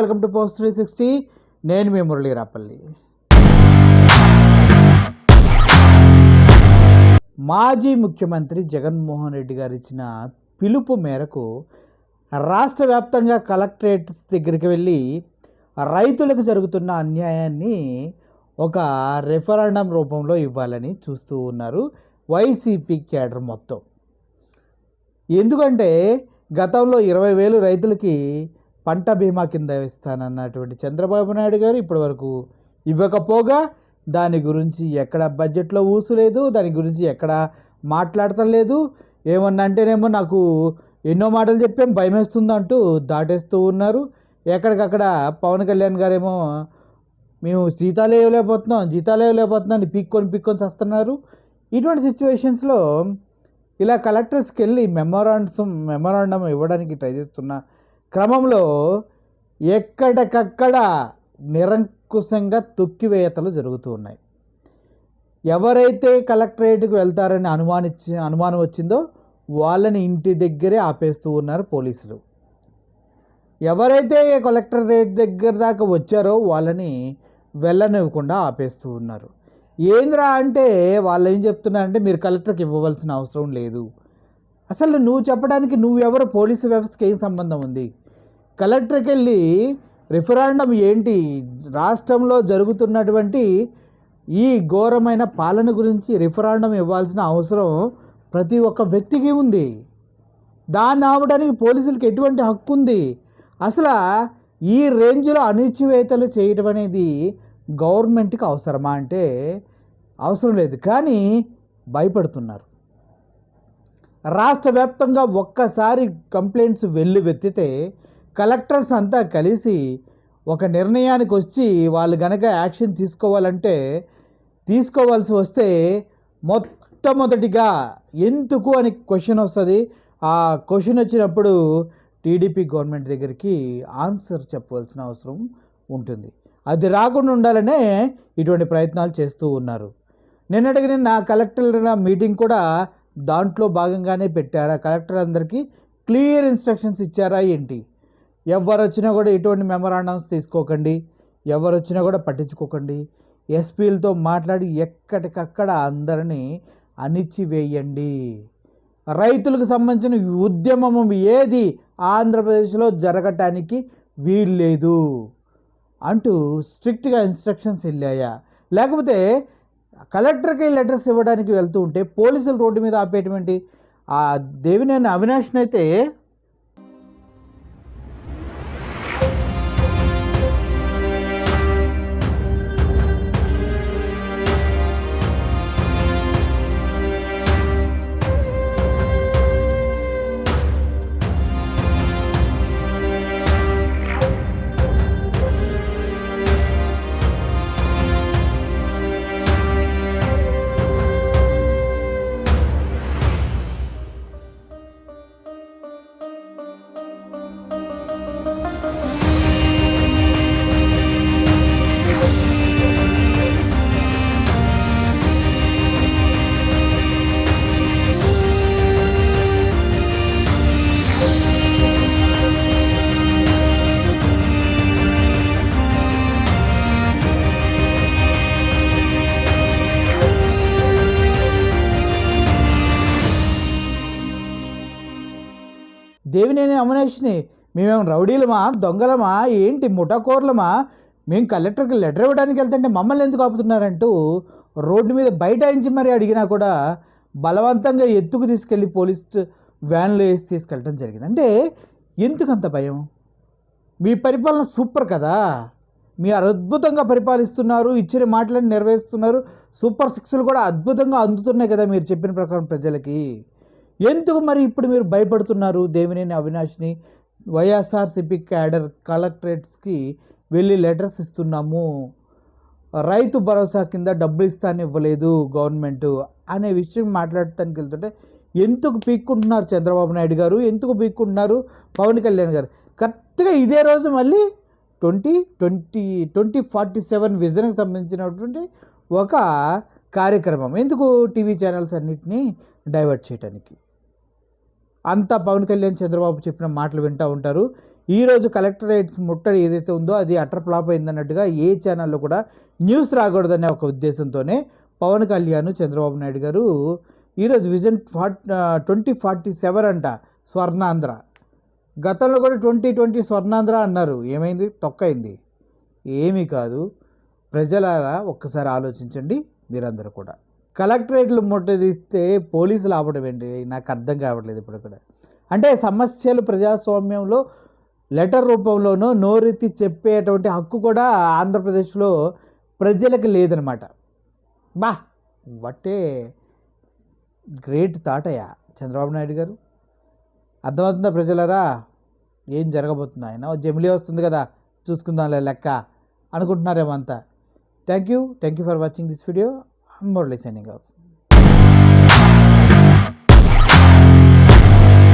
Welcome to post 360. నేను మీ మురళీ రాపల్లి. మాజీ ముఖ్యమంత్రి జగన్మోహన్ రెడ్డి గారు ఇచ్చిన పిలుపు మేరకు రాష్ట్ర వ్యాప్తంగా కలెక్టరేట్స్ దగ్గరికి వెళ్ళి రైతులకు జరుగుతున్న అన్యాయాన్ని ఒక రెఫరెండం రూపంలో ఇవ్వాలని చూస్తూ ఉన్నారు వైసీపీ క్యాడర్ మొత్తం. ఎందుకంటే గతంలో 20,000 రైతులకి పంట బీమా కింద ఇస్తానన్నటువంటి చంద్రబాబు నాయుడు గారు ఇప్పటి వరకు ఇవ్వకపోగా దాని గురించి ఎక్కడ బడ్జెట్లో ఊసులేదు, దాని గురించి ఎక్కడ మాట్లాడతలేదు. ఏమన్నా అంటేనేమో నాకు ఎన్నో మాటలు చెప్పాం, భయం వేస్తుంది అంటూ దాటేస్తూ ఉన్నారు. ఎక్కడికక్కడ పవన్ కళ్యాణ్ గారేమో మేము జీతాలు ఇవ్వలేకపోతున్నాం అని పీక్కొని చేస్తున్నారు. ఇటువంటి సిచ్యువేషన్స్లో ఇలా కలెక్టర్స్కి వెళ్ళి మెమోరాండం ఇవ్వడానికి ట్రై చేస్తున్న క్రమంలో ఎక్కడికక్కడ నిరంకుశంగా తొక్కివేతలు జరుగుతూ ఉన్నాయి. ఎవరైతే కలెక్టరేట్కి వెళ్తారని అనుమానం వచ్చిందో వాళ్ళని ఇంటి దగ్గరే ఆపేస్తూ ఉన్నారు పోలీసులు. ఎవరైతే కలెక్టరేట్ దగ్గర దాకా వచ్చారో వాళ్ళని వెళ్ళనివ్వకుండా ఆపేస్తూ ఉన్నారు. ఏంద్రా అంటే వాళ్ళు ఏం చెప్తున్నారంటే మీరు కలెక్టర్కి ఇవ్వవలసిన అవసరం లేదు. అసలు నువ్వు చెప్పడానికి నువ్వెవరు? పోలీసు వ్యవస్థకి ఏం సంబంధం ఉంది? కలెక్టర్కి వెళ్ళి రిఫరెండం ఏంటి? రాష్ట్రంలో జరుగుతున్నటువంటి ఈ ఘోరమైన పాలన గురించి రిఫరెండం ఇవ్వాల్సిన అవసరం ప్రతి ఒక్క వ్యక్తికి ఉంది. దాన్ని ఆపడానికి పోలీసులకి ఎటువంటి హక్కు ఉంది? అసలు ఈ రేంజ్లో అణిచివేతలు చేయడం అనేది గవర్నమెంట్కి అవసరమా అంటే అవసరం లేదు, కానీ భయపడుతున్నారు. రాష్ట్ర వ్యాప్తంగా ఒక్కసారి కంప్లైంట్స్ వెల్లువెత్తితే కలెక్టర్స్ అంతా కలిసి ఒక నిర్ణయానికి వచ్చి వాళ్ళు కనుక యాక్షన్ తీసుకోవాల్సి వస్తే మొట్టమొదటిగా ఎందుకు అని క్వశ్చన్ వస్తుంది. ఆ క్వశ్చన్ వచ్చినప్పుడు టీడీపీ గవర్నమెంట్ దగ్గరికి ఆన్సర్ చెప్పవలసిన అవసరం ఉంటుంది. అది రాకుండా ఉండాలనే ఇటువంటి ప్రయత్నాలు చేస్తూ ఉన్నారు. నిన్నటికి నా కలెక్టర్ల మీటింగ్ కూడా దాంట్లో భాగంగానే పెట్టారా? కలెక్టర్ అందరికీ క్లియర్ ఇన్స్ట్రక్షన్స్ ఇచ్చారా ఏంటి? ఎవరు వచ్చినా కూడా ఎటువంటి మెమోరాండమ్స్ తీసుకోకండి, ఎవరు వచ్చినా కూడా పట్టించుకోకండి, ఎస్పీలతో మాట్లాడి ఎక్కడికక్కడ అందరినీ అణిచివేయండి. రైతులకు సంబంధించిన ఉద్యమం ఏది ఆంధ్రప్రదేశ్లో జరగటానికి వీల్లేదు అంటూ స్ట్రిక్ట్గా ఇన్స్ట్రక్షన్స్ వెళ్ళాయా? లేకపోతే కలెక్టర్కి లెటర్స్ ఇవ్వడానికి వెళ్తూ ఉంటే పోలీసులు రోడ్డు మీద ఆపేయటమేంటి? ఆ దేవినేని అవినాష్ని అయితే దేవినేని అవినాష్ని మేమేం రౌడీలమా, దొంగలమా, ఏంటి ముఠాకోర్లమా, మేము కలెక్టర్కి లెటర్ ఇవ్వడానికి వెళ్తుంటే మమ్మల్ని ఎందుకు ఆపుతున్నారంటూ రోడ్డు మీద బైఠాయించి మరీ అడిగినా కూడా బలవంతంగా ఎత్తుకు తీసుకెళ్ళి పోలీస్ వ్యాన్లో వేసి తీసుకెళ్ళడం జరిగింది. అంటే ఎందుకంత భయం? మీ పరిపాలన సూపర్ కదా, మీరు అద్భుతంగా పరిపాలిస్తున్నారు, ఇచ్చిన మాటలను నెరవేరుస్తున్నారు, సూపర్ 6లు కూడా అద్భుతంగా అందుతున్నాయి కదా మీరు చెప్పిన ప్రకారం ప్రజలకి. ఎందుకు మరి ఇప్పుడు మీరు భయపడుతున్నారు? దేవినేని అవినాష్ని వైఎస్ఆర్సీపీ క్యాడర్ కలెక్టరేట్స్కి వెళ్ళి లెటర్స్ ఇస్తున్నాము, రైతు భరోసా కింద డబ్బులు ఇస్తాను ఇవ్వలేదు గవర్నమెంట్ అనే విషయం మాట్లాడటానికి వెళ్తుంటే ఎందుకు పీక్కుంటున్నారు చంద్రబాబు నాయుడు గారు? ఎందుకు పీక్కుంటున్నారు పవన్ కళ్యాణ్ గారు? కరెక్ట్గా ఇదే రోజు మళ్ళీ 2047 విజన్కి సంబంధించినటువంటి ఒక కార్యక్రమం. ఎందుకు? టీవీ ఛానల్స్ అన్నిటినీ డైవర్ట్ చేయడానికి. అంతా పవన్ కళ్యాణ్ చంద్రబాబు చెప్పిన మాటలు వింటూ ఉంటారు. ఈరోజు కలెక్టరేట్స్ ముట్టడి ఏదైతే ఉందో అది అటర్ ఫ్లాప్ అయిందన్నట్టుగా ఏ ఛానల్లో కూడా న్యూస్ రాకూడదనే ఒక ఉద్దేశంతోనే పవన్ కళ్యాణ్ చంద్రబాబు నాయుడు గారు ఈరోజు విజన్ 2047 అంట స్వర్ణాంధ్ర. గతంలో కూడా 2020 స్వర్ణాంధ్ర అన్నారు. ఏమైంది? తొక్కైంది. ఏమీ కాదు. ప్రజలారా ఒక్కసారి ఆలోచించండి మీరందరూ కూడా. కలెక్టరేట్లు ముట్టడిస్తే పోలీసులు ఆపడం ఏంటి? నాకు అర్థం కావట్లేదు ఇప్పుడు కూడా. అంటే సమస్యలు ప్రజాస్వామ్యంలో లెటర్ రూపంలోనో నోరెత్తి చెప్పేటువంటి హక్కు కూడా ఆంధ్రప్రదేశ్లో ప్రజలకు లేదనమాట. బా వట్టే గ్రేట్ థాట్ అయ్యా చంద్రబాబు నాయుడు గారు. అర్థమవుతుందా ప్రజలరా ఏం జరగబోతుందో? ఆయన జమిలీ వస్తుంది కదా చూసుకుందాంలే లెక్క అనుకుంటున్నారేమో అంతా. Thank you for watching this video. I'm Murali signing off.